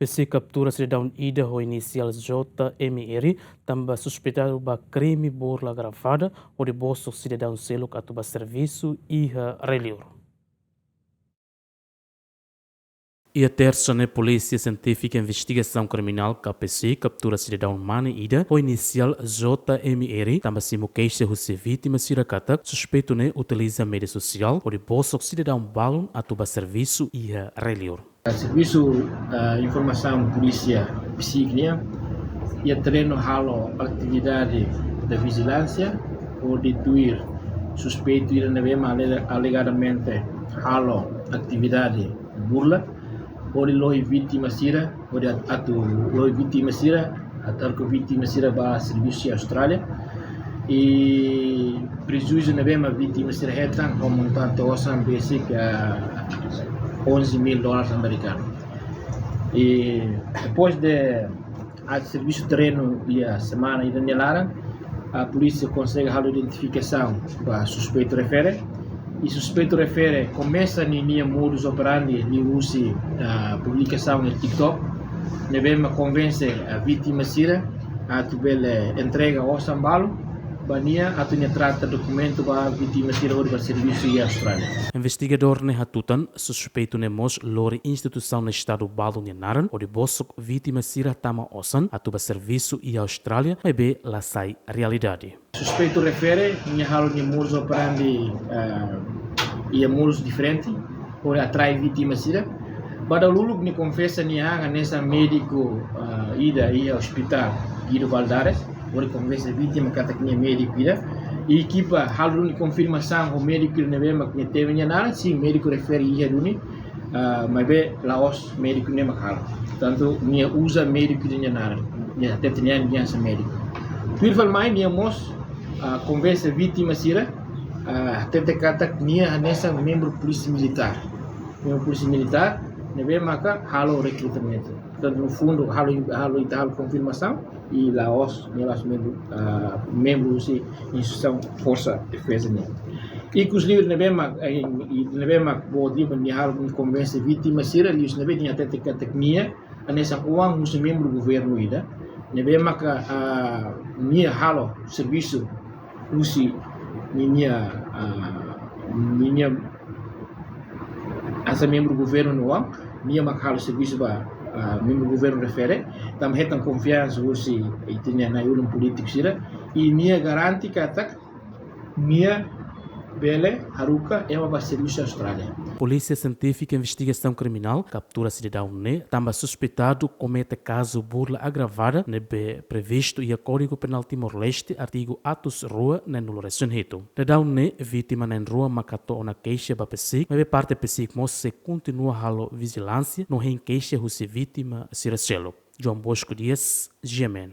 PC captura cidadão Ida o inicial JMR, também suspeitado de crime burla gravada, ou de bolso cidadão selo que atuba serviço e relior. E a terça na Polícia Científica e Investigação Criminal KPC captura cidadão Mane Ida, o inicial JMR, também se queixa de vítima Siracata, suspeito ne utiliza mídia social, ou de bolso cidadão Balon atuba serviço e relior. Serviço informação polícia psíquica e treino halo atividade da vigilância ou detuir suspeito ir na alegadamente halo atividade burla ou de loi vítima sira ou de atu loi vítima sira atar que vítima sira ba serviço Austrália e prejuízo na bema vítima sira retan com montante osan basic $11,000 americanos. E depois de serviço de treino e a semana ainda nelara, a polícia consegue a identificação para suspeito refere. E suspeito refere começa a modus operandi de uso a publicação no TikTok. Devemos convencer a vítima sira a entrega ao sambalo. Bania atunya trata documento para a vítima sira para serviço e Austrália. Investigador ne hatutan suspeito ne mos lori instituição no estado Balo Naran ou de bosok vítima sira tama osan atuba serviço e Austrália mas be la sai realidade. Suspeito refere minha halo de modus operandi e modus diferente ou atrai vítima sira. Pada lulu ni confessa ni hanga nessa médico ida e hospital Guido Valdares ou conversa vítima kata que médico ida e equipa halo ni confirmação o médico ne bema que teve nada sim médico refere ia duni mas be laos médico ne makalo tanto ni usa médico de nada ni até tinha aliança médico por mais ni mos conversa vítima sira até kata que ni nessa membro polícia militar nebe maka halo recrutamento. Portanto, no fundo, halo confirmação e Laos, membros de instituição Força Defesa. E que os livros nebe maka bodiam de halo convence vítima sira, eles nebe tinha até tecnia, nessa uang os membros do governo ida, nebe maka minha halo serviço usi minha asa membro do governo no am minha makalo serviço ba membro do governo refere tam hetan confiança usi itine na ulum político sira e minha garante katak minha bele haruka é uma serviço Austrália. Polícia Científica e Investigação Criminal captura cidadão ne também suspeitado comete caso burla agravada nebe previsto e a Código Penal Timor-Leste artigo atos rua ne nulo resunhito. Cidadão ne vítima na rua makato na queixa ba pesic, mas parte pesic mos se continua halo vigilância no em queixa husi vítima siracelo. João Bosco Dias, GMN.